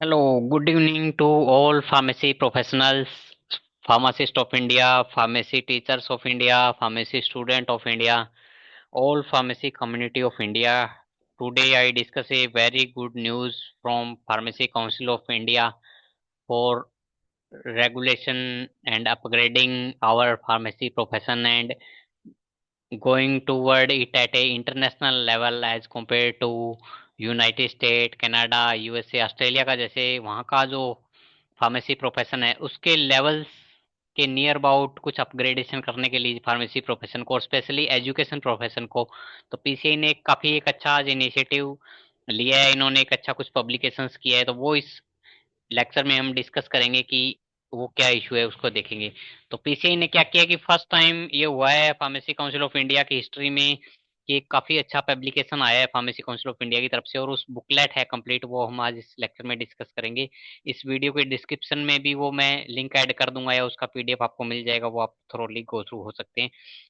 Hello, good evening to all pharmacy professionals, pharmacist of India, pharmacy teachers of India, pharmacy student of India, all pharmacy community of India. Today I discuss a very good news from Pharmacy Council of India for regulation and upgrading our pharmacy profession and going toward it at a international level as compared to United state Canada USA Australia का जैसे वहाँ का जो pharmacy profession है उसके levels के near about कुछ upgradation करने के लिए फार्मेसी प्रोफेशन को और स्पेशली एजुकेशन प्रोफेशन को तो पीसीआई ने काफ़ी एक अच्छा आज इनिशिएटिव लिया है। इन्होंने एक अच्छा कुछ पब्लिकेशंस किया है तो वो इस लेक्चर में हम डिस्कस करेंगे कि वो क्या इशू है उसको देखेंगे। तो पीसीआई ने क्या किया कि फर्स्ट टाइम ये हुआ है फार्मेसी काउंसिल ऑफ इंडिया की हिस्ट्री में कि काफी अच्छा पब्लिकेशन आया है फार्मेसी काउंसिल ऑफ इंडिया की तरफ से और उस बुकलेट है कंप्लीट वो हम आज इस लेक्चर में डिस्कस करेंगे। इस वीडियो के डिस्क्रिप्शन में भी वो मैं लिंक ऐड कर दूंगा या उसका पीडीएफ आपको मिल जाएगा, वो आप थोरोली गो थ्रू हो सकते हैं।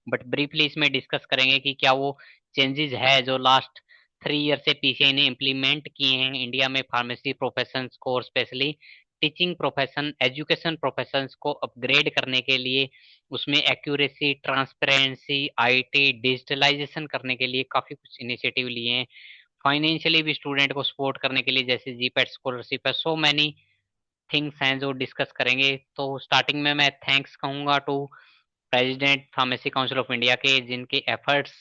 बट ब्रीफली इसमें डिस्कस करेंगे कि क्या वो चेंजेस है जो लास्ट 3 ईयर से पीसीआई ने इम्प्लीमेंट किए हैं इंडिया में फार्मेसी प्रोफेशन को और specially teaching profession education professions को अपग्रेड करने के लिए उसमें एक्यूरेसी ट्रांसपेरेंसी आईटी डिजिटलाइजेशन करने के लिए काफी कुछ इनिशिएटिव लिए हैं। फाइनेंशियली भी स्टूडेंट को सपोर्ट करने के लिए जैसे जीपेट स्कॉलरशिप है, सो मैनी थिंग्स हैं जो डिस्कस करेंगे। तो स्टार्टिंग में मैं थैंक्स कहूंगा to president pharmacy council of India के जिनके एफर्ट्स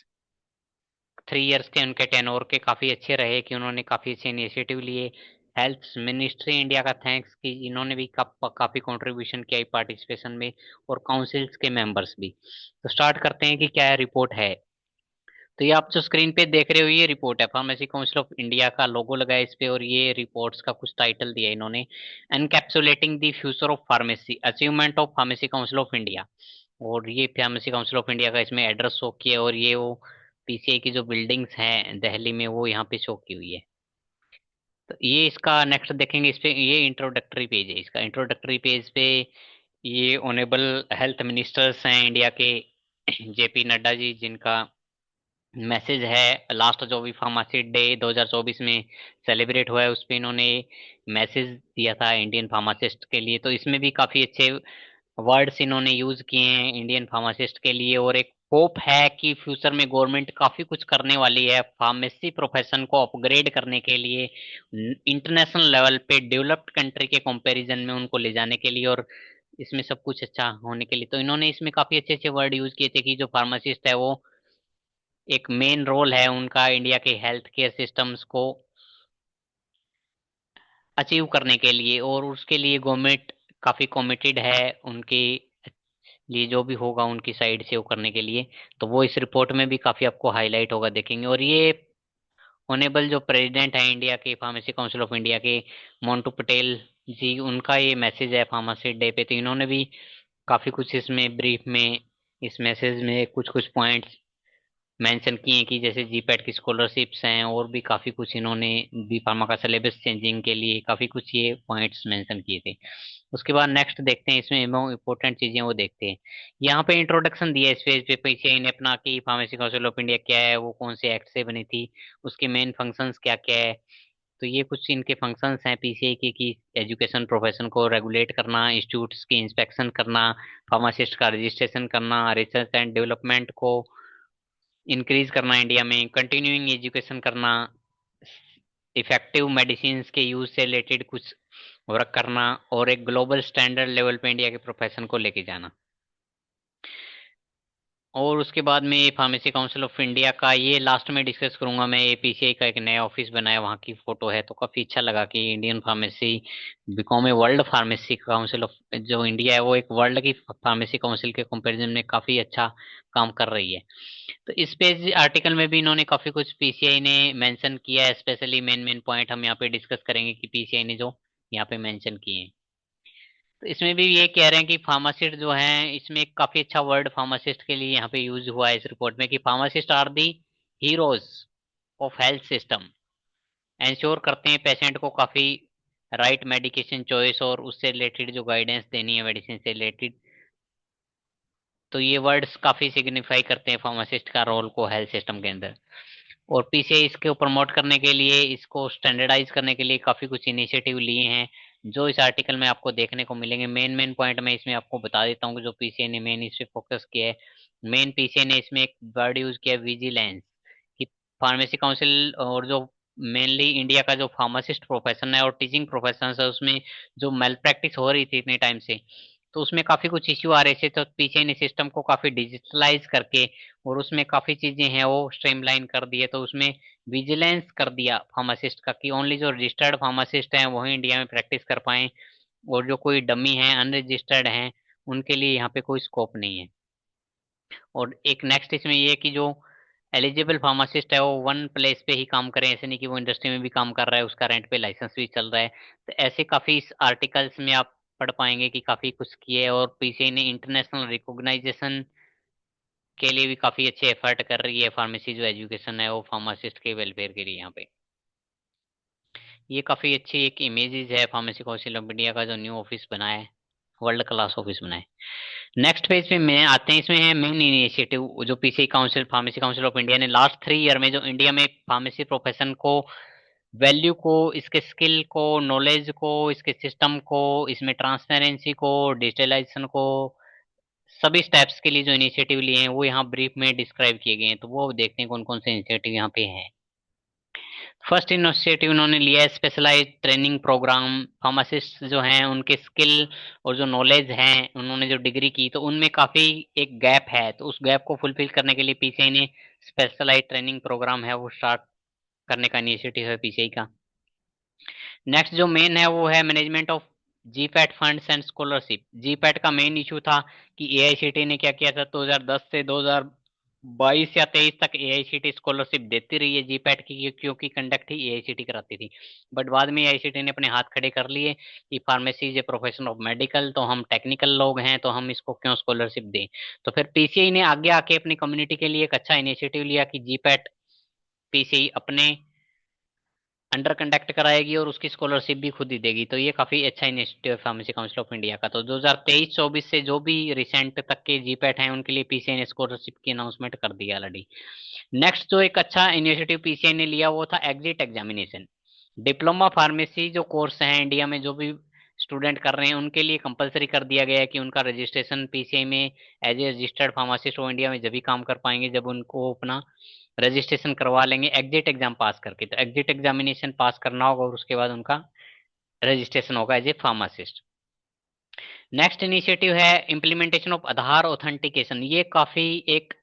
3 ईयर्स के उनके टेनोर के काफ़ी अच्छे रहे कि उन्होंने काफ़ी अच्छे इनिशिएटिव लिए। हेल्थ मिनिस्ट्री इंडिया का थैंक्स कि इन्होंने भी काफ़ी कंट्रीब्यूशन किया पार्टिसिपेशन में और काउंसिल्स के मेंबर्स भी। तो स्टार्ट करते हैं कि क्या रिपोर्ट है। तो ये आप जो स्क्रीन पे देख रहे हो ये रिपोर्ट है, फार्मेसी काउंसिल ऑफ इंडिया का लोगो लगा है इस पे और ये रिपोर्ट्स का कुछ टाइटल दिया है इन्होंने, encapsulating the future of pharmacy achievement of pharmacy council of India. और ये फार्मेसी काउंसिल ऑफ इंडिया का इसमें एड्रेस शो किया है और ये वो पीसीआई की जो बिल्डिंग्स हैं दिल्ली में वो यहाँ पे शो की हुई है। तो ये इसका नेक्स्ट देखेंगे, इस पे ये इंट्रोडक्टरी पेज है। इसका इंट्रोडक्टरी पेज पे ये ऑनेबल हेल्थ मिनिस्टर्स हैं इंडिया के, जेपी नड्डा जी, जिनका मैसेज है लास्ट जो भी फार्मासी डे 2024 में सेलिब्रेट हुआ है उस पे इन्होंने मैसेज दिया था इंडियन फार्मासिस्ट के लिए। तो इसमें भी काफी अच्छे वर्ड्स इन्होंने यूज किए हैं इंडियन फार्मासिस्ट के लिए और एक होप है कि फ्यूचर में गवर्नमेंट काफी कुछ करने वाली है फार्मेसी प्रोफेशन को अपग्रेड करने के लिए इंटरनेशनल लेवल पे डेवलप्ड कंट्री के कंपैरिजन में उनको ले जाने के लिए और इसमें सब कुछ अच्छा होने के लिए। तो इन्होंने इसमें काफी अच्छे अच्छे वर्ड यूज किए थे कि जो फार्मासिस्ट है वो एक मेन रोल है उनका इंडिया के हेल्थ केयर सिस्टम्स को अचीव करने के लिए और उसके लिए गवर्नमेंट काफी कमिटेड है उनके लिए जो भी होगा उनकी साइड से वो करने के लिए। तो वो इस रिपोर्ट में भी काफी आपको हाईलाइट होगा देखेंगे। और ये ऑनेबल जो प्रेसिडेंट है इंडिया के फार्मेसी काउंसिल ऑफ इंडिया के, मोंटू पटेल जी, उनका ये मैसेज है फार्मासी डे पे। तो इन्होंने भी काफी कुछ इसमें ब्रीफ में इस मैसेज में कुछ कुछ पॉइंट्स मेंशन किए हैं कि जैसे जीपैट की स्कॉलरशिप्स हैं और भी काफी कुछ इन्होंने बी फार्मा का सिलेबस चेंजिंग के लिए काफी कुछ ये पॉइंट्स मेंशन किए थे। उसके बाद नेक्स्ट देखते हैं इसमें इम्पोर्टेंट चीजें वो देखते हैं। यहाँ पे इंट्रोडक्शन दिया है इस पेज पे पीछे इन्हें अपना कि फार्मेसी काउंसिल ऑफ इंडिया क्या है, वो कौन से एक्ट से बनी थी, उसके मेन फंक्शंस क्या क्या है। तो ये कुछ इनके फंक्शंस हैं पीसीआई के कि एजुकेशन प्रोफेशन को रेगुलेट करना, इंस्टीट्यूट्स की इंस्पेक्शन करना, फार्मासिस्ट का रजिस्ट्रेशन करना, रिसर्च एंड डेवलपमेंट को इंक्रीज करना इंडिया में, कंटिन्यूइंग एजुकेशन करना, इफेक्टिव मेडिसिन के यूज से रिलेटेड कुछ वर्क करना और एक ग्लोबल स्टैंडर्ड लेवल पे इंडिया के प्रोफेशन को लेके जाना। और उसके बाद में ये फार्मेसी काउंसिल ऑफ इंडिया का ये लास्ट में डिस्कस करूंगा मैं। ये पीसीआई का एक नया ऑफिस बनाया, वहाँ की फोटो है तो काफी अच्छा लगा कि Indian pharmacy become a world pharmacy council of जो इंडिया है वो एक वर्ल्ड की फार्मेसी काउंसिल के कंपैरिजन में काफी अच्छा काम कर रही है। तो इस पेज आर्टिकल में भी इन्होंने काफी कुछ पीसीआई ने मेंशन किया है, स्पेशली मेन मेन पॉइंट हम यहाँ पे डिस्कस करेंगे कि पीसीआई ने जो यहाँ पे मेंशन किए हैं। तो इसमें भी ये कह रहे हैं कि फार्मासिस्ट जो हैं, इसमें एक काफी अच्छा वर्ड फार्मासिस्ट के लिए यहाँ पे यूज हुआ है इस रिपोर्ट में कि pharmacist are the heroes of health system, ensure करते हैं पेशेंट को काफी राइट मेडिकेशन चॉइस और उससे रिलेटेड जो गाइडेंस देनी है मेडिसिन से रिलेटेड। तो ये वर्ड्स काफी सिग्निफाई करते हैं फार्मासिस्ट का रोल को हेल्थ सिस्टम के अंदर। और पीसीआई इसको प्रमोट करने के लिए, इसको स्टैंडर्डाइज करने के लिए काफी कुछ इनिशिएटिव लिए हैं, जो इस आर्टिकल में आपको देखने को मिलेंगे। मेन मेन पॉइंट मैं इसमें आपको बता देता हूँ कि जो पीसीआई ने मेन इस पे फोकस किया है। मेन पीसीआई ने इसमें एक वर्ड यूज किया है, विजिलेंस, कि फार्मेसी काउंसिल और जो मेनली इंडिया का जो फार्मासिस्ट प्रोफेशन है और टीचिंग प्रोफेशन है, उसमें जो मेल प्रैक्टिस हो रही थी इतने टाइम से, तो उसमें काफी कुछ इश्यू आ रहे थे। तो पीछे ने सिस्टम को काफी डिजिटलाइज करके और उसमें काफी चीजें हैं वो स्ट्रीमलाइन कर दी है। तो उसमें विजिलेंस कर दिया फार्मासिस्ट का, कि ओनली जो रजिस्टर्ड फार्मासिस्ट हैं वही इंडिया में प्रैक्टिस कर पाए, और जो कोई डमी है, अनरजिस्टर्ड हैं, उनके लिए यहाँ पे कोई स्कोप नहीं है। और एक नेक्स्ट इसमें ये है कि जो एलिजिबल फार्मासिस्ट है वो वन प्लेस पे ही काम करें, ऐसे नहीं कि वो इंडस्ट्री में भी काम कर रहा है, उसका रेंट पे लाइसेंस भी चल रहा है। तो ऐसे काफी इस आर्टिकल्स में आप पढ़ पाएंगे कि काफी कुछ किए है। और पीसीआई ने इंटरनेशनल रिकॉग्नाइजेशन के लिए भी काफी अच्छे एफर्ट कर रही है। फार्मेसी जो एजुकेशन है वो फार्मासिस्ट के वेलफेयर के लिए यहाँ पे, ये काफी अच्छी एक इमेजेस है फार्मेसी काउंसिल ऑफ इंडिया का जो न्यू ऑफिस बना है, वर्ल्ड क्लास ऑफिस बना है। नेक्स्ट पेज पे मैं आते हैं, इसमें है मेन इनिशिएटिव जो PCI council, pharmacy council of India ने लास्ट 3 ईयर में जो इंडिया में फार्मेसी प्रोफेशन को, वैल्यू को, इसके स्किल को, नॉलेज को, इसके सिस्टम को, इसमें ट्रांसपेरेंसी को, डिजिटलाइजेशन को, सभी स्टेप्स के लिए जो इनिशिएटिव लिए हैं वो यहाँ ब्रीफ में डिस्क्राइब किए गए हैं। तो वो देखते हैं कौन कौन से इनिशिएटिव यहाँ पे हैं। फर्स्ट इनिशिएटिव उन्होंने लिया है स्पेशलाइज्ड ट्रेनिंग प्रोग्राम। फार्मासिस्ट जो हैं उनके स्किल और जो नॉलेज है, उन्होंने जो डिग्री की तो उनमें काफी एक गैप है, तो उस गैप को फुलफिल करने के लिए पीसीआई ने स्पेशलाइज्ड ट्रेनिंग प्रोग्राम है वो स्टार्ट करने का इनिशिएटिव है पीसीआई का। नेक्स्ट जो मेन है वो है management of GPAT funds and scholarship. GPAT का मेन इशू था कि एआईसीटी ने क्या किया था, 2010 से 2022 या 23 तक एआईसीटी स्कॉलरशिप देती रही है जीपैट की, क्योंकि कंडक्ट ही एआईसीटी कराती थी। बट बाद में एआईसीटी ने अपने हाथ खड़े कर लिए कि pharmacy is a profession of medical, तो हम टेक्निकल लोग हैं तो हम इसको क्यों स्कॉलरशिप दें। तो फिर पीसीआई ने आगे आके अपनी कम्युनिटी के लिए एक अच्छा इनिशिएटिव लिया कि जीपैट पीसीआई अपने अंडर कंडक्ट कराएगी और उसकी स्कॉलरशिप भी खुद ही देगी। तो ये काफी अच्छा इनिशिएटिव है फार्मेसी काउंसिल ऑफ इंडिया का। तो 2023-24 से जो भी रिसेंट तक के जीपैट हैं उनके लिए पीसीआई ने स्कॉलरशिप की अनाउंसमेंट कर दी ऑलरेडी। नेक्स्ट जो एक अच्छा इनिशिएटिव पीसीआई ने लिया वो था एग्जिट एग्जामिनेशन। डिप्लोमा फार्मेसी जो कोर्स है इंडिया में जो भी स्टूडेंट कर रहे हैं उनके लिए कंपलसरी कर दिया गया है कि उनका रजिस्ट्रेशन पीसीआई में एज ए रजिस्टर्ड फार्मासिस्ट वो इंडिया में जब भी काम कर पाएंगे जब उनको अपना रजिस्ट्रेशन करवा लेंगे एग्जिट एग्जाम पास करके। तो एग्जिट एग्जामिनेशन पास करना होगा और उसके बाद उनका रजिस्ट्रेशन होगा as a pharmacist. Next initiative है इम्प्लीमेंटेशन ऑफ आधार ऑथेंटिकेशन। ये काफी एक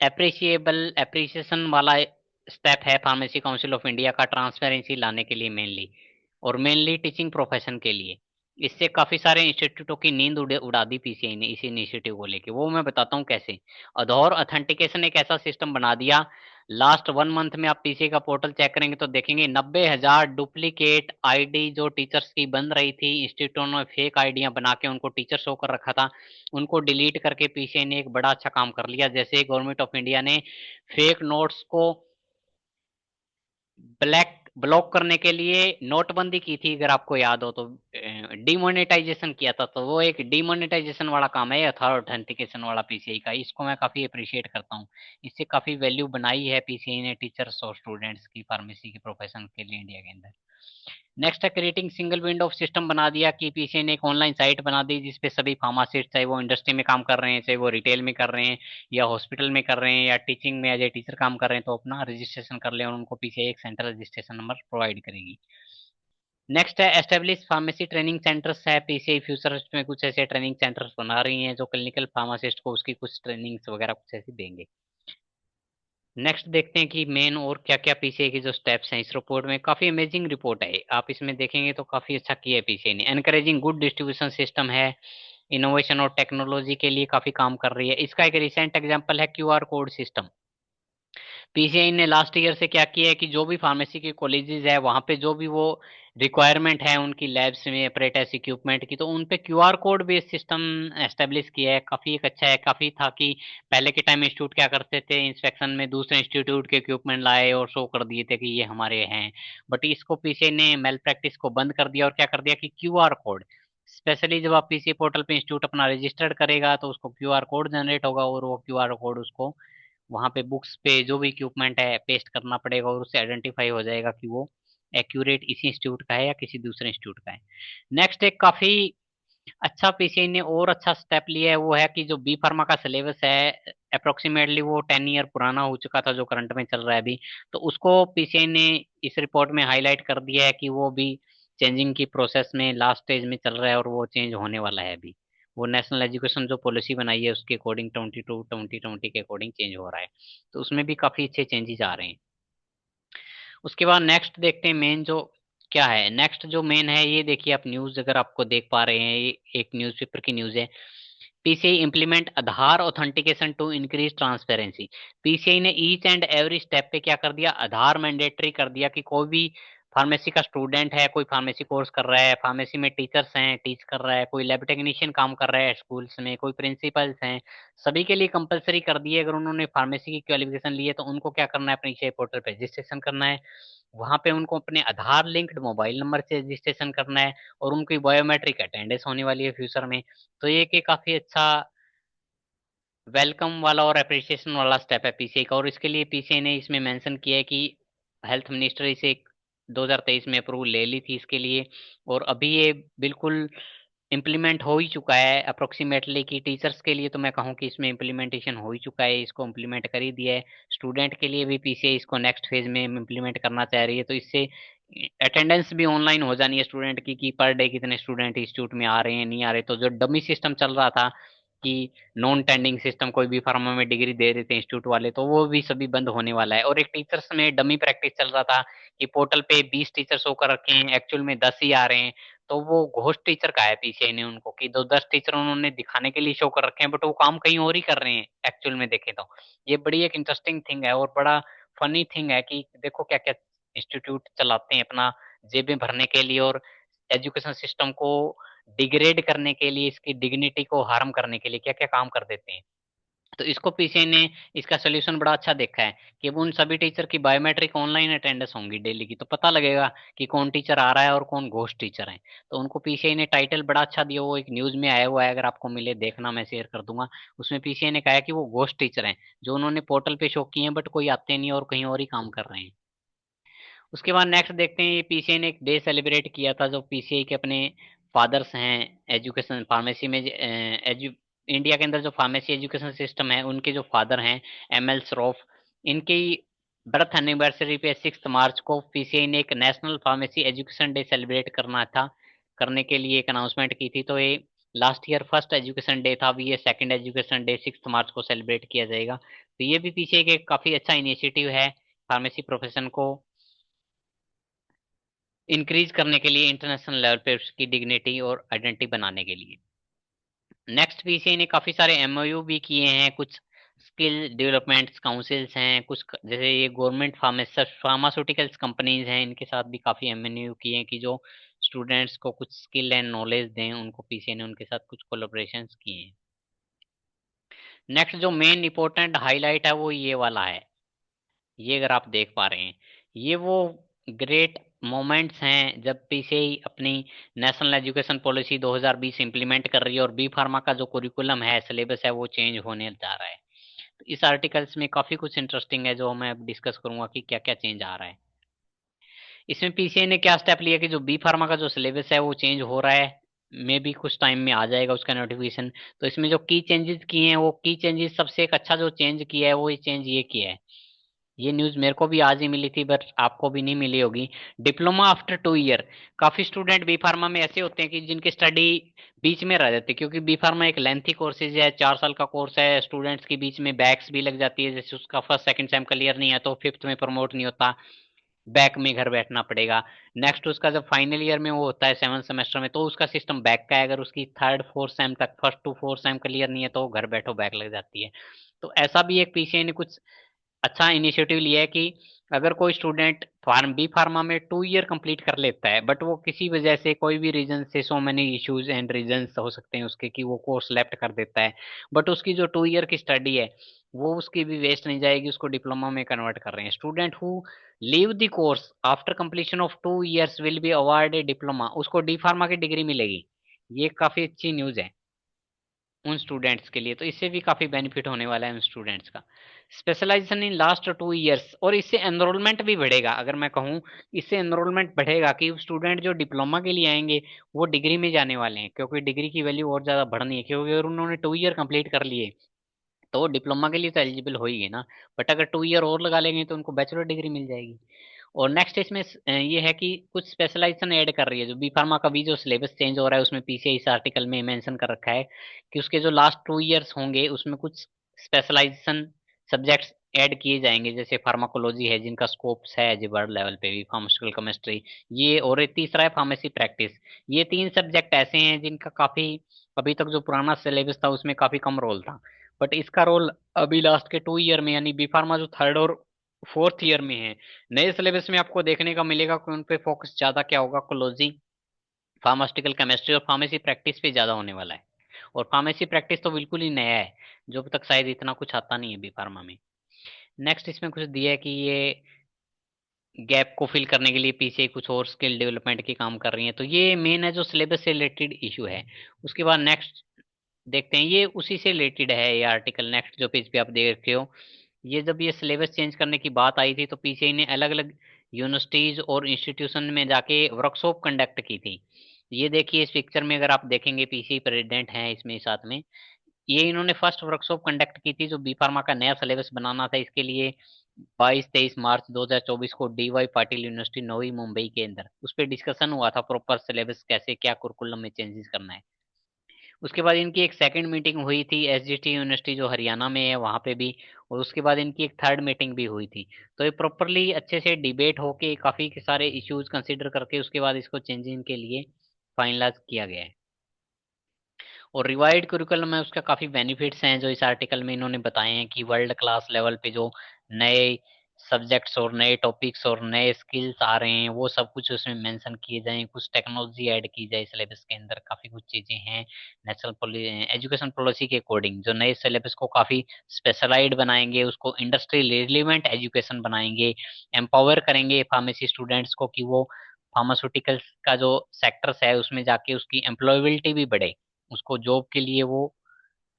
एप्रिसिएशन वाला स्टेप है फार्मेसी काउंसिल ऑफ इंडिया का, ट्रांसपेरेंसी लाने के लिए मेनली, और मेनली टीचिंग प्रोफेशन के लिए। इससे काफी सारे इंस्टीट्यूटों की नींद उड़ा दी पीसीआई ने इस इनिशिएटिव को लेके, वो मैं बताता हूँ कैसे। आधार ऑथेंटिकेशन एक ऐसा सिस्टम बना दिया, लास्ट 1 मंथ में आप पीसीआई का पोर्टल चेक करेंगे तो देखेंगे 90,000 डुप्लीकेट आईडी जो टीचर्स की बन रही थी, इंस्टीट्यूटों ने फेक आईडियां बना के उनको टीचर शो कर रखा था, उनको डिलीट करके पीसीआई ने एक बड़ा अच्छा काम कर लिया। जैसे गवर्नमेंट ऑफ इंडिया ने फेक नोट्स को ब्लॉक करने के लिए नोटबंदी की थी, अगर आपको याद हो तो डिमोनेटाइजेशन किया था, तो वो एक डिमोनेटाइजेशन वाला काम है ऑथेंटिकेशन वाला पीसीआई का। इसको मैं काफी अप्रिशिएट करता हूँ, इससे काफी वैल्यू बनाई है पीसीआई ने टीचर्स और स्टूडेंट्स की फार्मेसी के प्रोफेशन के लिए इंडिया के अंदर। नेक्स्ट है creating single window of system बना दिया कि पीसीआई ने एक ऑनलाइन साइट बना दी जिसपे सभी फार्मासिस्ट, चाहे वो इंडस्ट्री में काम कर रहे हैं, चाहे वो रिटेल में कर रहे हैं या हॉस्पिटल में कर रहे हैं या टीचिंग में एज ए टीचर काम कर रहे हैं, तो अपना रजिस्ट्रेशन कर ले और उनको पीसीआई एक सेंट्रल रजिस्ट्रेशन नंबर प्रोवाइड करेगी। नेक्स्ट है एस्टेब्लिश फार्मेसी ट्रेनिंग सेंटर्स है। पीसीआई फ्यूचर में कुछ ऐसे ट्रेनिंग सेंटर्स बना रही हैं जो क्लिनिकल फार्मासिस्ट को उसकी कुछ ट्रेनिंग्स वगैरह कुछ ऐसी देंगे। नेक्स्ट देखते हैं कि मेन और क्या क्या पीसीआई के जो स्टेप्स हैं इस रिपोर्ट में। काफी अमेजिंग रिपोर्ट है, आप इसमें देखेंगे तो काफी अच्छा किया है पीसीआई ने। एनकरेजिंग गुड डिस्ट्रीब्यूशन सिस्टम है, इनोवेशन और टेक्नोलॉजी के लिए काफी काम कर रही है। इसका एक रिसेंट एग्जांपल है क्यूआर कोड सिस्टम। पीसीआई ने लास्ट ईयर से क्या किया है कि जो भी फार्मेसी के कॉलेजेस है वहां पे जो भी वो रिक्वायरमेंट है उनकी लैब्स में अपरेटस इक्विपमेंट की, तो उन पे QR code based system establish किया है। काफी एक अच्छा है। काफी था कि पहले के टाइम इंस्टीट्यूट क्या करते थे, इंस्पेक्शन में दूसरे इंस्टीट्यूट के इक्विपमेंट लाए और शो कर दिए थे कि ये हमारे हैं, बट इसको पीसीआई ने मेल प्रैक्टिस को बंद कर दिया और क्या कर दिया कि क्यूआर कोड, स्पेशली जब आप पीसीआई पोर्टल पे इंस्टीट्यूट अपना रजिस्टर्ड करेगा तो उसको क्यूआर कोड जनरेट होगा और वो क्यूआर कोड उसको वहाँ पे बुक्स पे जो भी इक्विपमेंट है पेस्ट करना पड़ेगा और उससे आइडेंटिफाई हो जाएगा कि वो एक्यूरेट इसी इंस्टीट्यूट का है या किसी दूसरे इंस्टीट्यूट का है। नेक्स्ट एक काफी अच्छा पीसीआई ने और अच्छा स्टेप लिया है, वो है कि जो बी फार्मा का सिलेबस है अप्रोक्सीमेटली वो 10 ईयर पुराना हो चुका था जो करंट में चल रहा है अभी, तो उसको पीसीआई ने इस रिपोर्ट में हाईलाइट कर दिया है कि वो भी चेंजिंग की प्रोसेस में लास्ट स्टेज में चल रहा है और वो चेंज होने वाला है अभी। वो नेशनल एजुकेशन जो पॉलिसी बनाई है उसके अकॉर्डिंग 2020 के अकॉर्डिंग चेंज हो रहा है, तो उसमें भी काफी अच्छे चेंजेस आ रहे हैं। उसके बाद नेक्स्ट देखते हैं मेन जो क्या है। नेक्स्ट जो मेन है ये देखिए, आप न्यूज अगर आपको देख पा रहे हैं, ये एक न्यूज़पेपर की न्यूज है। PCI implement Aadhaar authentication to increase transparency. PCI ने ईच एंड एवरी स्टेप पे क्या कर दिया, आधार मैंडेटरी कर दिया कि कोई भी फार्मेसी का स्टूडेंट है, कोई फार्मेसी कोर्स कर रहा है, फार्मेसी में टीचर्स हैं टीच कर रहा है, कोई लैब टेक्नीशियन काम कर रहा है स्कूल्स में, कोई प्रिंसिपल्स हैं, सभी के लिए कंपलसरी कर दिए अगर उन्होंने फार्मेसी की क्वालिफिकेशन ली है तो उनको क्या करना है, अपने ई पोर्टल पे रजिस्ट्रेशन करना है। वहां पे उनको अपने आधार लिंक्ड मोबाइल नंबर से रजिस्ट्रेशन करना है और उनकी बायोमेट्रिक अटेंडेंस होने वाली है फ्यूचर में। तो ये कि काफी अच्छा वेलकम वाला और अप्रिसिएशन वाला स्टेप है पीसीआई का, और इसके लिए पीसीआई ने इसमें मेंशन किया है कि हेल्थ मिनिस्ट्री से 2023 में अप्रूवल ले ली थी इसके लिए, और अभी ये बिल्कुल इम्प्लीमेंट हो ही चुका है अप्रोक्सीमेटली। कि टीचर्स के लिए तो मैं कहूँ कि इसमें इम्प्लीमेंटेशन हो ही चुका है, इसको इम्प्लीमेंट कर ही दिया है। स्टूडेंट के लिए भी पीसीआई इसको नेक्स्ट फेज में इम्प्लीमेंट करना चाह रही है, तो इससे अटेंडेंस भी ऑनलाइन हो जानी है स्टूडेंट की कि पर डे कितने स्टूडेंट इंस्टीट्यूट में आ रहे हैं नहीं आ रहे। तो जो डमी सिस्टम चल रहा था कि नॉन टेंडिंग सिस्टम, कोई भी फार्मा में डिग्री दे रहे थे इंस्टीट्यूट वाले, तो वो भी सभी बंद होने वाला है। और एक टीचर्स में डमी प्रैक्टिस चल रहा था कि पोर्टल पे 20 टीचर शो कर रखे हैं, एक्चुअल में 10 ही आ रहे हैं। तो वो घोस्ट टीचर का है पीछे ने उनको कि दो 10 टीचर उन्होंने दिखाने के लिए शो कर रखे हैं, बट वो काम कहीं और ही कर रहे हैं एक्चुअल में देखें तो। ये बड़ी एक इंटरेस्टिंग थिंग है और बड़ा फनी थिंग है कि देखो क्या क्या इंस्टीट्यूट चलाते हैं अपना जेबें भरने के लिए और एजुकेशन सिस्टम को डिग्रेड करने के लिए, इसकी डिग्निटी को हार्म करने के लिए क्या क्या काम कर देते हैं। तो इसको पीसीआई ने इसका सोल्यूशन बड़ा अच्छा देखा है कि अब उन सभी टीचर की बायोमेट्रिक ऑनलाइन अटेंडेंस होंगी डेली की, तो पता लगेगा कि कौन टीचर आ रहा है और कौन घोस्ट टीचर है। तो उनको पीसीआई ने टाइटल बड़ा अच्छा दिया, वो एक न्यूज में आया हुआ है, अगर आपको मिले देखना, मैं शेयर कर दूंगा। उसमें पीसीआई ने कहा है कि वो घोस्ट टीचर हैं जो उन्होंने पोर्टल पे शो किए हैं बट कोई आते नहीं और कहीं और ही काम कर रहे हैं। उसके बाद नेक्स्ट देखते हैं, ये पीसीआई ने एक डे सेलिब्रेट किया था जो पीसीआई के अपने फादर्स हैं एजुकेशन फार्मेसी में, इंडिया के अंदर जो फार्मेसी एजुकेशन सिस्टम है उनके जो फादर हैं एमएल श्रॉफ, इनकी बर्थ एनिवर्सरी पे 6 मार्च को पीसीआई ने एक national pharmacy education day celebrate करना था, करने के लिए एक अनाउंसमेंट की थी। तो ये last year first education day था, अभी ये सेकंड एजुकेशन डे 6 मार्च को सेलिब्रेट किया जाएगा। तो ये भी पीछे के काफी अच्छा इनिशिएटिव है फार्मेसी प्रोफेशन को इंक्रीज करने के लिए, इंटरनेशनल लेवल पे उसकी डिग्निटी और आइडेंटिटी बनाने के लिए। नेक्स्ट पीसीआई ने काफी सारे एमओयू भी किए हैं, कुछ स्किल डेवलपमेंट काउंसिल्स हैं, कुछ जैसे ये गवर्नमेंट फार्मास्यूटिकल्स कंपनीज हैं, इनके साथ भी काफी एमओयू किए हैं कि जो स्टूडेंट्स को कुछ स्किल एंड नॉलेज दें, उनको पीसीआई ने उनके साथ कुछ कोलोब्रेशन किए हैं। नेक्स्ट जो मेन इंपॉर्टेंट हाईलाइट है वो ये वाला है, ये अगर आप देख पा रहे हैं, ये वो ग्रेट मोमेंट्स हैं जब पीसीआई अपनी नेशनल एजुकेशन पॉलिसी 2020 इंप्लीमेंट कर रही है और बी फार्मा का जो कुरिकुलम है, सिलेबस है, वो चेंज होने जा रहा है। तो इस आर्टिकल्स में काफी कुछ इंटरेस्टिंग है जो मैं अब डिस्कस करूंगा कि क्या क्या चेंज आ रहा है। इसमें पीसीआई ने क्या स्टेप लिया कि जो बी फार्मा का जो सिलेबस है वो चेंज हो रहा है, मे भी कुछ टाइम में आ जाएगा उसका नोटिफिकेशन। तो इसमें जो की चेंजेस किए हैं, वो की चेंजेस सबसे एक अच्छा जो चेंज किया है वो ये चेंज ये किया है, ये न्यूज मेरे को भी आज ही मिली थी बट आपको भी नहीं मिली होगी। डिप्लोमा आफ्टर 2 ईयर, काफी स्टूडेंट बी फार्मा में ऐसे होते हैं कि जिनकी स्टडी बीच में रह जाती है, क्योंकि बी फार्मा एक लेंथी कोर्सेज है, 4 साल का कोर्स है, स्टूडेंट्स के बीच में बैक्स भी लग जाती है, जैसे उसका फर्स्ट सेकंड सेम क्लियर नहीं है तो फिफ्थ में प्रमोट नहीं होता, बैक में घर बैठना पड़ेगा। नेक्स्ट उसका जब फाइनल ईयर में वो होता है 7 सेमेस्टर में, तो उसका सिस्टम बैक का है, अगर उसकी थर्ड फोर्थ सेम तक first to fourth sem clear नहीं है तो घर बैठो बैक लग जाती है। तो ऐसा भी एक पीसीआई ने कुछ अच्छा इनिशिएटिव लिया है कि अगर कोई स्टूडेंट बी फार्मा में 2 ईयर कंप्लीट कर लेता है बट वो किसी वजह से कोई भी रीजन से, so many issues and reasons हो सकते हैं उसके कि वो कोर्स लेफ्ट कर देता है, बट उसकी जो 2 ईयर की स्टडी है वो उसकी भी वेस्ट नहीं जाएगी, उसको डिप्लोमा में कन्वर्ट कर रहे हैं। Student who leave the course after completion of 2 years will be award A diploma, उसको डी फार्मा की डिग्री मिलेगी। ये काफी अच्छी न्यूज है। उन स्टूडेंट्स के लिए, तो इससे भी काफ़ी बेनिफिट होने वाला है उन स्टूडेंट्स का। स्पेशलाइजेशन इन लास्ट 2 ईयर्स, और इससे एनरोलमेंट भी बढ़ेगा। अगर मैं कहूँ, इससे एनरोलमेंट बढ़ेगा कि स्टूडेंट जो डिप्लोमा के लिए आएंगे वो डिग्री में जाने वाले हैं, क्योंकि डिग्री की वैल्यू और ज़्यादा बढ़नी है, क्योंकि अगर उन्होंने 2 ईयर कंप्लीट कर लिए तो वो डिप्लोमा के लिए तो एलिजिबल हो ही है ना, बट अगर 2 ईयर और लगा लेंगे तो उनको बैचलर डिग्री मिल जाएगी। और नेक्स्ट इसमें ये है कि कुछ स्पेशलाइजेशन ऐड कर रही है, जो बी फार्मा का भी जो सिलेबस चेंज हो रहा है उसमें पीसीआई इस आर्टिकल में मेंशन कर रखा है कि उसके जो लास्ट 2 ईयर्स होंगे उसमें कुछ स्पेशलाइजेशन सब्जेक्ट्स ऐड किए जाएंगे, जैसे फार्माकोलॉजी है जिनका स्कोप्स है जी वर्ल्ड लेवल पे भी, फार्मास्यूटिकल केमिस्ट्री, ये, और एक तीसरा है फार्मेसी प्रैक्टिस। ये 3 सब्जेक्ट ऐसे हैं जिनका काफी, अभी तक जो पुराना सिलेबस था उसमें काफी कम रोल था, बट इसका रोल अभी लास्ट के 2 ईयर में, यानी बी फार्मा जो थर्ड और फोर्थ ईयर में है, नए सिलेबस में आपको देखने का मिलेगा कि उन पे फोकस ज्यादा क्या होगा, कोलॉजी, फार्मास्यूटिकल केमिस्ट्री और फार्मेसी प्रैक्टिस पे ज्यादा होने वाला है। और फार्मेसी प्रैक्टिस तो बिल्कुल ही नया है, जो अब तक शायद इतना कुछ आता नहीं है बी फार्मा में। नेक्स्ट इसमें कुछ दिया है कि ये गैप को फिल करने के लिए पीछे कुछ और स्किल डेवलपमेंट के काम कर रही है, तो ये मेन है जो सिलेबस से रिलेटेड इशू है। उसके बाद नेक्स्ट देखते हैं, ये उसी से रिलेटेड है ये आर्टिकल, नेक्स्ट जो पेज पे आप देख रहे हो। ये जब ये सिलेबस चेंज करने की बात आई थी तो पीसीआई ने अलग अलग यूनिवर्सिटीज और इंस्टीट्यूशन में जाके वर्कशॉप कंडक्ट की थी। ये देखिए इस पिक्चर में, अगर आप देखेंगे पीसीआई प्रेसिडेंट हैं इसमें साथ में, ये इन्होंने फर्स्ट वर्कशॉप कंडक्ट की थी जो बी फार्मा का नया सिलेबस बनाना था। इसके लिए 22-23 मार्च 2024 को डीवाई पाटिल यूनिवर्सिटी नवी मुंबई के अंदर उस पर डिस्कशन हुआ था, प्रॉपर सिलेबस कैसे क्या कुरिकुलम में चेंजेस करना है। उसके बाद इनकी एक सेकंड मीटिंग हुई थी एसजीटी यूनिवर्सिटी जो हरियाणा में है वहां पे भी, और उसके बाद इनकी एक थर्ड मीटिंग भी हुई थी। तो ये प्रॉपरली अच्छे से डिबेट होके काफी सारे इश्यूज कंसिडर करके उसके बाद इसको चेंजिंग के लिए फाइनलाइज किया गया है। और रिवाइड करिकुलम में उसका काफी बेनिफिट्स हैं जो इस आर्टिकल में इन्होंने बताए हैं कि वर्ल्ड क्लास लेवल पे जो नए सब्जेक्ट्स और नए टॉपिक्स और नए स्किल्स आ रहे हैं वो सब कुछ उसमें मेंशन किए जाएं, कुछ टेक्नोलॉजी ऐड की जाए सिलेबस के अंदर, काफी कुछ चीजें हैं। नेशनल एजुकेशन पॉलिसी के अकॉर्डिंग जो नए सिलेबस को काफी स्पेशलाइज्ड बनाएंगे, उसको इंडस्ट्री रिलेवेंट एजुकेशन बनाएंगे, एम्पावर करेंगे फार्मेसी स्टूडेंट्स को कि वो फार्मास्यूटिकल्स का जो सेक्टर्स है उसमें जाके उसकी एम्प्लॉयबिलिटी भी बढ़े, उसको जॉब के लिए वो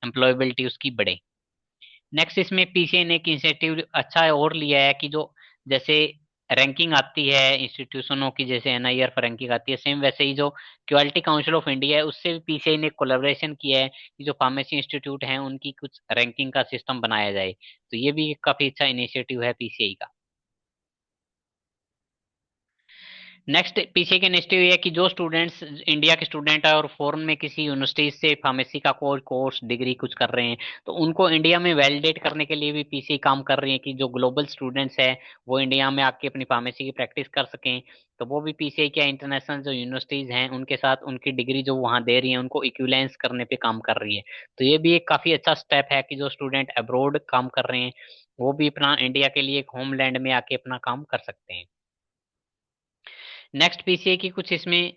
एम्प्लॉयबिलिटी उसकी बढ़े। नेक्स्ट इसमें पीसीए ने एक इंसेंटिव अच्छा और लिया है कि जो जैसे रैंकिंग आती है इंस्टीट्यूशनों की, जैसे एनआईआर पर रैंकिंग आती है, सेम वैसे ही जो क्वालिटी काउंसिल ऑफ इंडिया है उससे भी पीसीआई ने कोलैबोरेशन किया है कि जो फार्मेसी इंस्टीट्यूट हैं उनकी कुछ रैंकिंग का सिस्टम बनाया जाए। तो ये भी काफी अच्छा इनिशिएटिव है पीसीआई का। नेक्स्ट पीछे के नेक्स्ट ये है कि जो स्टूडेंट्स इंडिया के स्टूडेंट है और फॉरेन में किसी यूनिवर्सिटी से फार्मेसी का कोर्स डिग्री कुछ कर रहे हैं, तो उनको इंडिया में वैलिडेट करने के लिए भी पीसीआई काम कर रही है कि जो ग्लोबल स्टूडेंट्स है वो इंडिया में आके अपनी फार्मेसी की प्रैक्टिस कर सकें। तो वो भी पीसीआई क्या इंटरनेशनल जो यूनिवर्सिटीज हैं उनके साथ उनकी डिग्री जो वहाँ दे रही है उनको इक्विलेंस करने पे काम कर रही है। तो ये भी एक काफी अच्छा स्टेप है कि जो स्टूडेंट अब्रोड काम कर रहे हैं वो भी अपना इंडिया के लिए एक होमलैंड में आके अपना काम कर सकते हैं। नेक्स्ट पीसीए की कुछ इसमें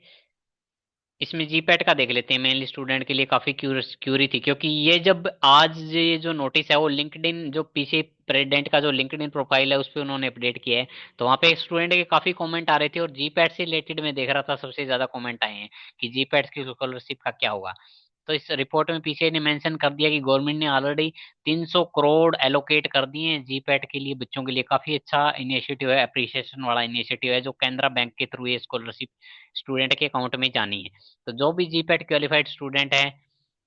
इसमें जीपैट का देख लेते हैं, मेनली स्टूडेंट के लिए काफी क्यूरी थी, क्योंकि ये जब आज ये जो नोटिस है वो लिंक्डइन जो पीसी प्रेसिडेंट का जो लिंक्डइन प्रोफाइल है उस पर उन्होंने अपडेट किया है, तो वहाँ पे स्टूडेंट के काफी कमेंट आ रहे थे और जीपैट से रिलेटेड मैं देख रहा था सबसे ज्यादा कमेंट आए हैं कि जीपैट की स्कॉलरशिप का क्या होगा। तो इस रिपोर्ट में पीसीआई ने मेंशन कर दिया कि गवर्नमेंट ने ऑलरेडी 300 करोड़ एलोकेट कर दिए हैं जीपैट के लिए, बच्चों के लिए काफी अच्छा इनिशिएटिव है, अप्रिसिएशन वाला इनिशिएटिव है जो केनरा बैंक के थ्रू ये स्कॉलरशिप स्टूडेंट के अकाउंट में जानी है। तो जो भी जीपैट क्वालिफाइड स्टूडेंट है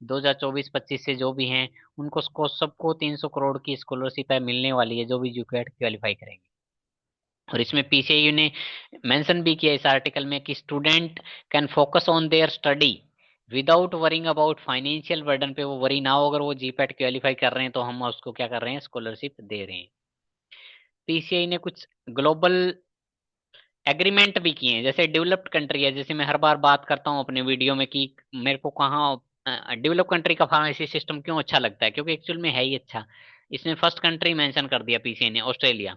2024-25 से जो भी हैं उनको सबको 300 करोड़ की स्कॉलरशिप है मिलने वाली है जो भी जीपैट क्वालिफाई करेंगे। और इसमें पीसीआई ने मेंशन भी किया इस आर्टिकल में कि student can focus on their study without worrying about financial burden, पे वो वरी ना हो, अगर वो जीपैट क्वालिफाई कर रहे हैं तो हम उसको क्या कर रहे हैं स्कॉलरशिप दे रहे हैं। पीसीआई ने कुछ ग्लोबल एग्रीमेंट भी किए हैं, जैसे डेवलप्ड कंट्री है, जैसे मैं हर बार बात करता हूँ अपने वीडियो में कि मेरे को कहाँ डेवलप कंट्री का फार्मेसी सिस्टम क्यों अच्छा लगता है, क्योंकि एक्चुअल में है ही अच्छा। इसमें फर्स्ट कंट्री मेंशन कर दिया पीसीए ने ऑस्ट्रेलिया,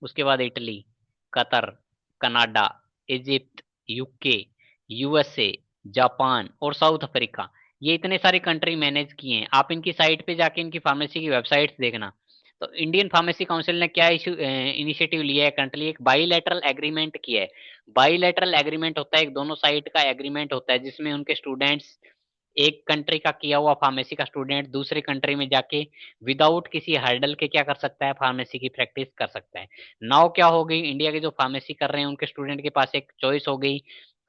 उसके बाद Italy, Qatar, Canada, Egypt, UK, USA, Japan और साउथ अफ्रीका। ये इतने सारे कंट्री मैनेज किए हैं, आप इनकी साइट पे जाके इनकी फार्मेसी की वेबसाइट्स देखना। तो इंडियन फार्मेसी काउंसिल ने क्या इशू इनिशिएटिव लिया है, करंटली एक बाईलैटरल एग्रीमेंट किया है। बाईलैटरल एग्रीमेंट होता है एक दोनों साइड का एग्रीमेंट होता है जिसमें उनके स्टूडेंट्स एक कंट्री का किया हुआ फार्मेसी का स्टूडेंट दूसरे कंट्री में जाके विदाउट किसी हर्डल के क्या कर सकता है, फार्मेसी की प्रैक्टिस कर सकता है। नाउ क्या हो गई, इंडिया के जो फार्मेसी कर रहे हैं उनके स्टूडेंट के पास एक चॉइस हो गई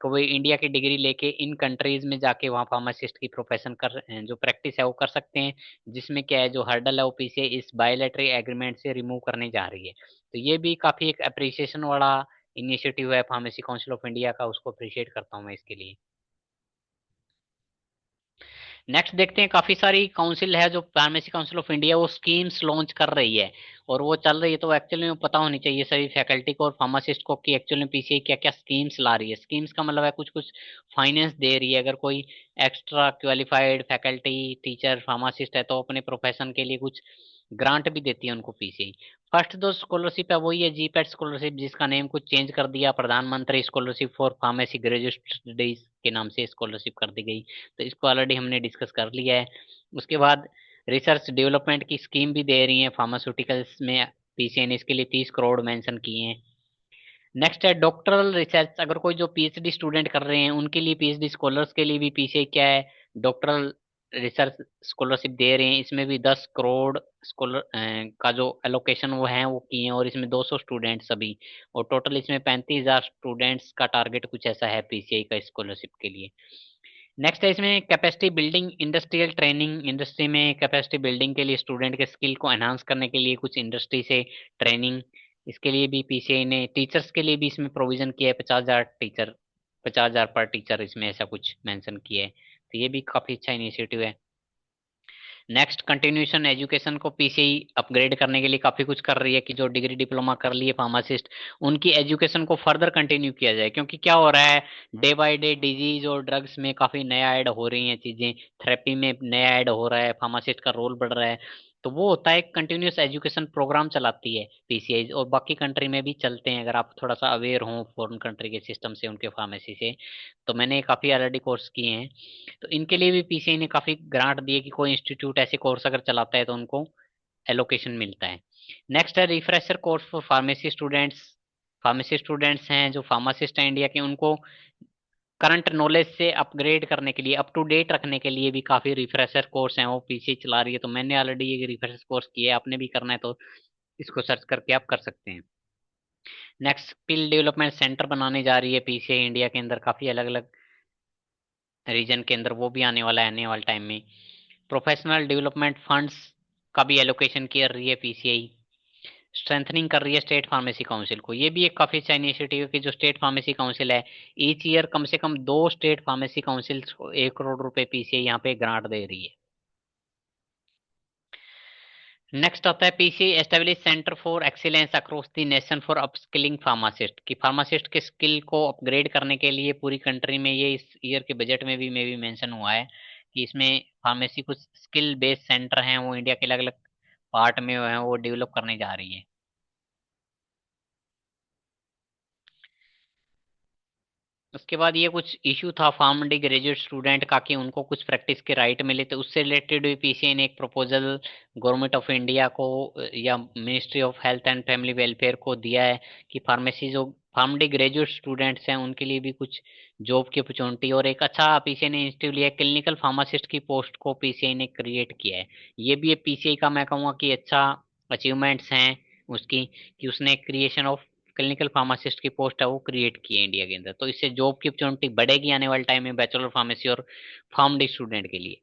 कि वो इंडिया की डिग्री लेके इन कंट्रीज में जाके वहाँ फार्मासिस्ट की प्रोफेशन कर जो प्रैक्टिस है वो कर सकते हैं, जिसमें क्या है जो हर्डल है वो पीछे इस बायोलेटरी एग्रीमेंट से रिमूव करने जा रही है। तो ये भी काफी एक अप्रिसिएशन वाला इनिशिएटिव है फार्मेसी काउंसिल ऑफ इंडिया का, उसको अप्रिशिएट करता हूँ मैं इसके लिए। नेक्स्ट देखते हैं, काफी सारी काउंसिल है जो फार्मेसी काउंसिल ऑफ इंडिया वो स्कीम्स लॉन्च कर रही है और वो चल रही है, तो एक्चुअली में पता होनी चाहिए सभी फैकल्टी को और फार्मासिस्ट को कि एक्चुअली में पीसीआई क्या क्या स्कीम्स ला रही है। स्कीम्स का मतलब है कुछ कुछ फाइनेंस दे रही है, अगर कोई extra qualified faculty teacher pharmacist है तो अपने प्रोफेशन के लिए कुछ ग्रांट भी देती है उनको पीसीआई। फर्स्ट जो स्कॉलरशिप है वही है जीपैट स्कॉलरशिप, जिसका नेम कुछ चेंज कर दिया, प्रधानमंत्री scholarship for pharmacy graduate studies के नाम से स्कॉलरशिप कर दी गई। तो इसको ऑलरेडी हमने डिस्कस कर लिया है। उसके बाद रिसर्च डेवलपमेंट की स्कीम भी दे रही है फार्मास्यूटिकल्स में, पीसीए ने इसके लिए 30 करोड़ मेंशन किए हैं। नेक्स्ट है डॉक्टरल रिसर्च, अगर कोई जो पीएचडी स्टूडेंट कर रहे हैं उनके लिए, पीएचडी स्कॉलर्स के लिए भी पीसीए क्या है डॉक्टरल रिसर्च स्कॉलरशिप दे रहे हैं। इसमें भी 10 करोड़ स्कॉलर का जो एलोकेशन वो है वो किए हैं, और इसमें 200 स्टूडेंट सभी, और टोटल इसमें 35,000 स्टूडेंट्स का टारगेट कुछ ऐसा है पीसीआई का स्कॉलरशिप के लिए। नेक्स्ट है इसमें capacity building industrial training, industry में कैपेसिटी बिल्डिंग के लिए स्टूडेंट के स्किल को एनहांस करने के लिए कुछ इंडस्ट्री से ट्रेनिंग, इसके लिए भी पीसीआई ने टीचर्स के लिए भी इसमें प्रोविजन किया है, 50,000 टीचर, 50,000 पर टीचर, इसमें ऐसा कुछ मेंशन किया है। तो ये भी काफी अच्छा इनिशिएटिव है। नेक्स्ट कंटिन्यूएशन एजुकेशन को पीसीआई अपग्रेड करने के लिए काफी कुछ कर रही है कि जो डिग्री डिप्लोमा कर लिए फार्मासिस्ट उनकी एजुकेशन को फर्दर कंटिन्यू किया जाए, क्योंकि क्या हो रहा है डे बाय डे डिजीज और ड्रग्स में काफी नया ऐड हो रही हैं चीजें, थेरेपी में नया ऐड हो रहा है, फार्मासिस्ट का रोल बढ़ रहा है। तो वो होता है कंटिन्यूस एजुकेशन प्रोग्राम चलाती है पीसीआई, और बाकी कंट्री में भी चलते हैं, अगर आप थोड़ा सा अवेयर हो फॉरेन कंट्री के सिस्टम से उनके फार्मेसी से, तो मैंने काफी ऑलरेडी कोर्स किए हैं। तो इनके लिए भी पीसीआई ने काफी ग्रांट दिए कि कोई इंस्टीट्यूट ऐसे कोर्स अगर चलाता है तो उनको एलोकेशन मिलता है। नेक्स्ट है refresher course for pharmacy students, pharmacy students हैं जो फार्मासिस्ट हैं इंडिया के, उनको करंट नॉलेज से अपग्रेड करने के लिए, अप टू डेट रखने के लिए भी काफी रिफ्रेशर कोर्स हैं वो पीसीआई चला रही है। तो मैंने ऑलरेडी ये रिफ्रेशर कोर्स किया है, आपने भी करना है तो इसको सर्च करके आप कर सकते हैं। नेक्स्ट स्किल डेवलपमेंट सेंटर बनाने जा रही है पीसीआई इंडिया के अंदर, काफी अलग अलग रीजन के अंदर, वो भी आने वाला है आने वाले टाइम में। प्रोफेशनल डेवलपमेंट फंड्स का भी एलोकेशन कर रही है पीसीआई। स्ट्रेंथनिंग कर रही है स्टेट फार्मेसी काउंसिल को, ये भी एक काफी अच्छा इनिशिएटिव है कि जो स्टेट फार्मेसी काउंसिल है ईच ईयर कम से कम 2 स्टेट फार्मेसी काउंसिल को 1 करोड़ रुपए पीसीआई यहाँ पे ग्रांट दे रही है। नेक्स्ट आता है PCI establish centre for excellence across the nation for upskilling pharmacist, कि फार्मासिस्ट के स्किल को अपग्रेड करने के लिए पूरी कंट्री में, ये इस ईयर के बजट में भी मे भी मेंशन हुआ है कि इसमें फार्मेसी कुछ स्किल बेस्ड सेंटर हैं वो इंडिया के अलग अलग पार्ट में है वो डेवलप करने जा रही है। उसके बाद ये कुछ इशू था फार्म डी ग्रेजुएट स्टूडेंट का कि उनको कुछ प्रैक्टिस के राइट मिले, तो उससे रिलेटेड भी पीसीआई ने एक प्रपोजल गवर्नमेंट ऑफ इंडिया को या ministry of health and family welfare को दिया है कि फार्मेसी जो फार्म डी ग्रेजुएट स्टूडेंट्स हैं उनके लिए भी कुछ जॉब की अपॉर्चुनिटी, और एक अच्छा पीसीआई ने इंस्टीट्यूट लिया क्लिनिकल फार्मासिस्ट की पोस्ट को पीसीआई ने क्रिएट किया है। ये भी पीसीआई का मैं कहूँगा कि अच्छा अचीवमेंट्स हैं उसकी, कि उसने क्रिएशन ऑफ क्लिनिकल फार्मासिस्ट की पोस्ट है वो क्रिएट की है इंडिया के अंदर, तो इससे जॉब की अपॉर्चुनिटी बढ़ेगी आने वाले टाइम में बैचलर फार्मेसी और फार्म डी स्टूडेंट के लिए।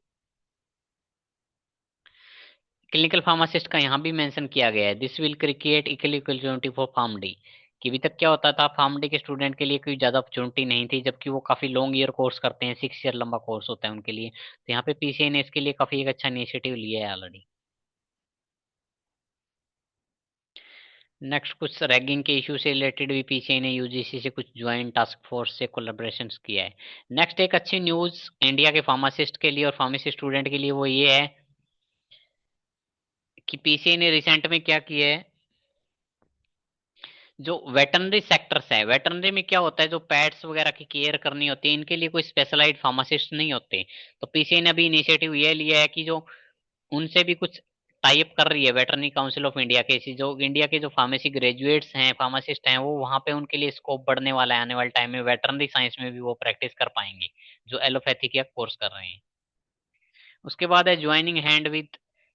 क्लिनिकल फार्मासिस्ट का यहाँ भी मेंशन किया गया है, this will create equal opportunity for pharm D, कि अभी तक क्या होता था फार्म डी के स्टूडेंट के लिए कोई ज्यादा अपॉर्चुनिटी नहीं थी, जबकि वो काफी लॉन्ग ईयर कोर्स करते हैं, 6 ईयर लंबा कोर्स होता है उनके लिए, तो यहाँ पे पीसीआई ने इसके लिए काफी एक अच्छा इनिशिएटिव लिया है ऑलरेडी। नेक्स्ट कुछ रैगिंग के इशू से रिलेटेड भी पीसीआई ने यूजीसी से कुछ ज्वाइंट टास्क फोर्स से कोलैबोरेशन किया है। नेक्स्ट एक अच्छी न्यूज इंडिया के फार्मासिस्ट के लिए और फार्मेसी स्टूडेंट के लिए वो ये है कि पीसीआई ने रिसेंट में क्या किया है, जो वेटरनरी सेक्टर्स है, वेटरनरी में क्या होता है जो पेट्स वगैरह की केयर करनी होती है इनके लिए कोई स्पेशलाइज्ड फार्मासिस्ट नहीं होते, तो पीसीआई ने अभी इनिशिएटिव ये लिया है कि जो उनसे भी कुछ टाइप कर रही है वेटरनरी काउंसिल ऑफ इंडिया के, जो इंडिया के जो फार्मेसी ग्रेजुएट्स हैं फार्मासिस्ट हैं वो वहां पे उनके लिए स्कोप बढ़ने वाला है आने वाले टाइम में, वेटरनरी साइंस में भी वो प्रैक्टिस कर पाएंगे जो एलोपैथी का कोर्स कर रहे हैं। उसके बाद है ज्वाइनिंग हैंड विद,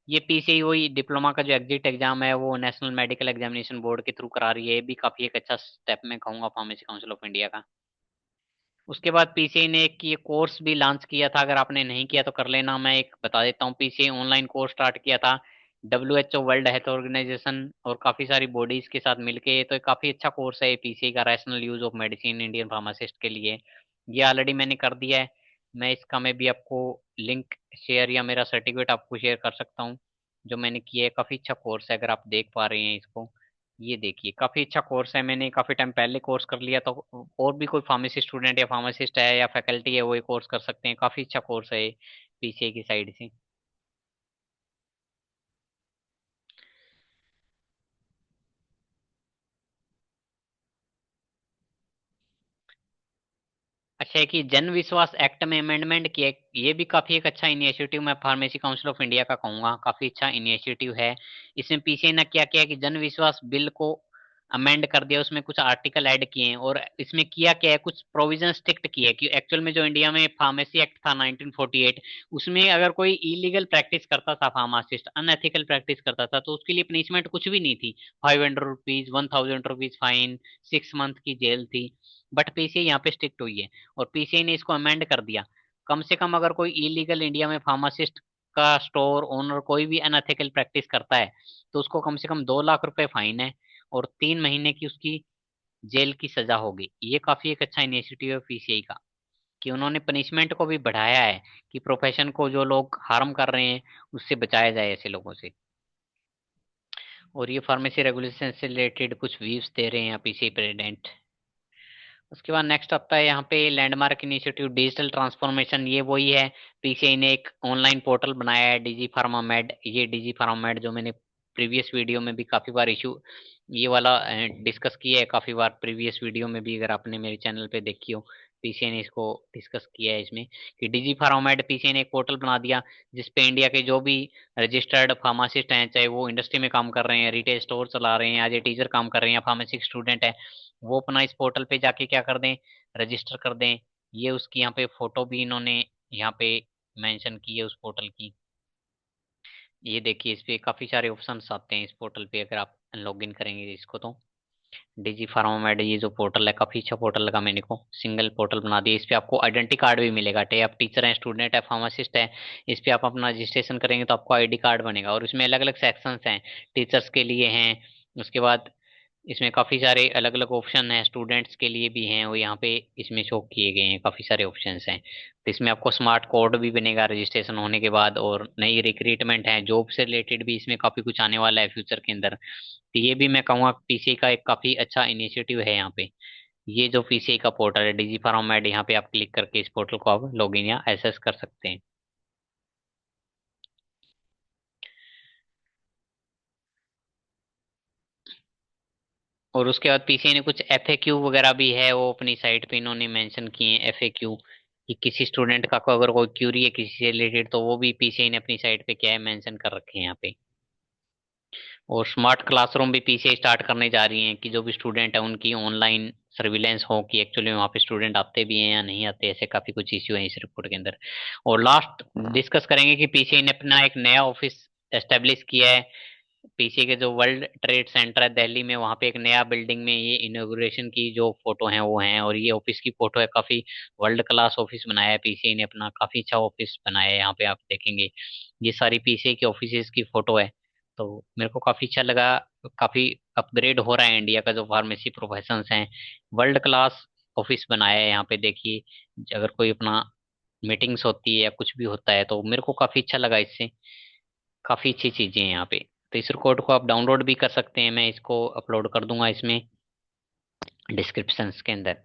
ये पीसीआई वही डिप्लोमा का जो एग्जिट एग्जाम है वो नेशनल मेडिकल एग्जामिनेशन बोर्ड के थ्रू करा रही है, ये भी काफी एक अच्छा स्टेप मैं कहूंगा फार्मेसी काउंसिल ऑफ इंडिया का। उसके बाद पीसीआई ने एक ये कोर्स भी लॉन्च किया था, अगर आपने नहीं किया तो कर लेना, मैं एक बता देता हूँ। पीसीआई ऑनलाइन कोर्स स्टार्ट किया था WHO वर्ल्ड हेल्थ ऑर्गेनाइजेशन और काफी सारी बॉडीज के साथ मिलके, तो काफी अच्छा कोर्स है पीसीआई का, rational use of medicine Indian pharmacist के लिए। ये ऑलरेडी मैंने कर दिया है। मैं इसका मैं भी आपको लिंक शेयर या मेरा सर्टिफिकेट आपको शेयर कर सकता हूँ, जो मैंने किया है। काफी अच्छा कोर्स है, अगर आप देख पा रहे हैं इसको। ये देखिए काफी अच्छा कोर्स है, मैंने काफी टाइम पहले कोर्स कर लिया, तो और भी कोई फार्मेसी स्टूडेंट या फार्मासिस्ट है या फैकल्टी है वो ये कोर्स कर सकते हैं, काफी अच्छा कोर्स है पीसीए की साइड से। अच्छा है कि जन विश्वास एक्ट में अमेंडमेंट किए, ये भी काफी एक अच्छा इनिशिएटिव मैं फार्मेसी काउंसिल ऑफ इंडिया का कहूंगा, काफी अच्छा इनिशिएटिव है। इसमें पीसीए ने क्या किया कि जन विश्वास बिल को अमेंड कर दिया, उसमें कुछ आर्टिकल ऐड किए हैं, और इसमें किया क्या है, कुछ प्रोविजन स्ट्रिक्ट किए हैं कि एक्चुअल में जो इंडिया में फार्मेसी एक्ट था 1948, उसमें अगर कोई इलीगल प्रैक्टिस करता था, फार्मासिस्ट अनएथिकल प्रैक्टिस करता था, तो उसके लिए पनिशमेंट कुछ भी नहीं थी, ₹500, ₹1000 फाइन, 6 मंथ की जेल थी। बट पीसीए यहाँ पे स्ट्रिक्ट हुई है, और पीसीआई ने इसको अमेंड कर दिया। कम से कम अगर कोई इलीगल इंडिया में फार्मासिस्ट का स्टोर ओनर कोई भी अनएथिकल प्रैक्टिस करता है, तो उसको कम से कम 2 लाख रुपए फाइन है, और 3 महीने की उसकी जेल की सजा होगी। ये काफी एक अच्छा इनिशिएटिव है पीसीआई का, कि उन्होंने पनिशमेंट को भी बढ़ाया है, कि प्रोफेशन को जो लोग हार्म कर रहे हैं उससे बचाया जाए ऐसे लोगों से। और ये फार्मेसी रेगुलेशन से रिलेटेड कुछ व्यूज दे रहे हैं यहाँ पीसीआई प्रेसिडेंट। उसके बाद नेक्स्ट आता है यहाँ पे लैंडमार्क इनिशिएटिव डिजिटल ट्रांसफॉर्मेशन, ये वही है। पीसीआई ने एक ऑनलाइन पोर्टल बनाया है डिजी फार्मा मेड, ये डिजी फार्मा मेड जो मैंने प्रीवियस वीडियो में भी काफी बार इशू ये वाला डिस्कस किया है, काफी बार प्रीवियस वीडियो में भी अगर आपने मेरे चैनल पे देखी हो, पीसीआई ने इसको डिस्कस किया है इसमें, कि डिजी फार्मामेड पीसीआई ने एक पोर्टल बना दिया जिसपे इंडिया के जो भी रजिस्टर्ड फार्मासिस्ट हैं, चाहे वो इंडस्ट्री में काम कर रहे हैं, रिटेल स्टोर चला रहे हैं, एज ए टीचर काम कर रहे हैं, या फार्मेसी स्टूडेंट है, वो अपना इस पोर्टल पे जाके क्या कर दें, रजिस्टर कर दें। ये उसकी यहाँ पे फोटो भी इन्होंने यहाँ पे मेंशन की है उस पोर्टल की। ये देखिए इस पे काफी सारे ऑप्शंस आते हैं इस पोर्टल पे, अगर आप लॉग इन करेंगे इसको तो। डिजी फार्मामेड ये जो पोर्टल है काफी अच्छा पोर्टल लगा मेरे को, सिंगल पोर्टल बना दिया। इस पे आपको आइडेंटिटी कार्ड भी मिलेगा, चाहे आप टीचर हैं, स्टूडेंट है, फार्मासिस्ट है, इस पे आप अपना रजिस्ट्रेशन करेंगे तो आपको आईडी कार्ड बनेगा, और इसमें अलग अलग सेक्शंस हैं, टीचर्स के लिए हैं। उसके बाद इसमें काफी सारे अलग अलग ऑप्शन हैं, स्टूडेंट्स के लिए भी हैं, वो यहाँ पे इसमें शो किए गए हैं, काफी सारे ऑप्शंस हैं। तो इसमें आपको स्मार्ट कोड भी बनेगा रजिस्ट्रेशन होने के बाद, और नई रिक्रूटमेंट है, जॉब से रिलेटेड भी इसमें काफी कुछ आने वाला है फ्यूचर के अंदर। तो ये भी मैं कहूँगा पीसीआई का एक काफी अच्छा इनिशिएटिव है यहाँ पे। ये जो पीसीआई का पोर्टल है डिजी फॉर्मेट, यहाँ पे आप क्लिक करके इस पोर्टल को आप लॉगिन या एक्सेस कर सकते हैं। और उसके बाद पीसीआई ने कुछ एफएक्यू वगैरह भी है, वो अपनी साइट पे इन्होंने मेंशन किए हैं एफएक्यू, कि किसी स्टूडेंट का अगर कोई क्यूरी है किसी से रिलेटेड, तो वो भी पीसीआई ने अपनी साइट पे क्या है मेंशन कर रखे हैं यहाँ पे। और स्मार्ट क्लासरूम भी पीसीआई स्टार्ट करने जा रही हैं, कि जो भी स्टूडेंट है उनकी ऑनलाइन सर्विलेंस हो, कि एक्चुअली वहाँ पे स्टूडेंट आते भी हैं या नहीं आते, ऐसे काफी कुछ इश्यू है इस रिपोर्ट के अंदर। और लास्ट डिस्कस करेंगे कि पीसीआई ने अपना एक नया ऑफिस एस्टेब्लिश किया है। पीछे के जो वर्ल्ड ट्रेड सेंटर है दिल्ली में, वहां पे एक नया बिल्डिंग में ये इनॉग्रेशन की जो फोटो है वो है, और ये ऑफिस की फोटो है, काफी वर्ल्ड क्लास ऑफिस बनाया है पीसीआई ने अपना, काफी अच्छा ऑफिस बनाया है। यहाँ पे आप देखेंगे ये सारी पीसीआई की ऑफिस की फोटो है, तो मेरे को काफी अच्छा लगा। काफी अपग्रेड हो रहा है इंडिया का जो फार्मेसी प्रोफेशंस हैं, वर्ल्ड क्लास ऑफिस बनाया है यहाँ पे देखिए। अगर कोई अपना मीटिंग्स होती है या कुछ भी होता है, तो मेरे को काफी अच्छा लगा इससे, काफी अच्छी चीजें हैं यहाँ पे। तो इस रिकॉर्ड को आप डाउनलोड भी कर सकते हैं, मैं इसको अपलोड कर दूंगा इसमें डिस्क्रिप्शन के अंदर।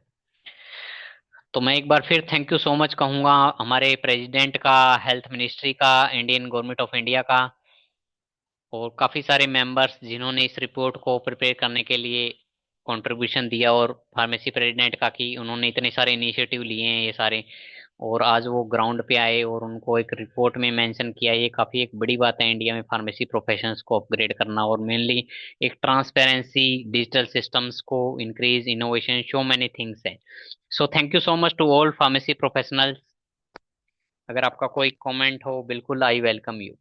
तो मैं एक बार फिर थैंक यू सो मच कहूंगा हमारे प्रेसिडेंट का, हेल्थ मिनिस्ट्री का, इंडियन गवर्नमेंट ऑफ इंडिया का, और काफी सारे मेंबर्स जिन्होंने इस रिपोर्ट को प्रिपेयर करने के लिए कंट्रीब्यूशन दिया, और फार्मेसी प्रेसिडेंट का कि उन्होंने इतने सारे इनिशिएटिव लिए हैं ये सारे, और आज वो ग्राउंड पे आए और उनको एक रिपोर्ट में मेंशन किया। ये काफी एक बड़ी बात है इंडिया में फार्मेसी प्रोफेशंस को अपग्रेड करना, और मेनली एक ट्रांसपेरेंसी, डिजिटल सिस्टम्स को increase, innovation, so many things है। So thank you so much to all pharmacy professionals. अगर आपका कोई कमेंट हो, बिल्कुल आई वेलकम यू।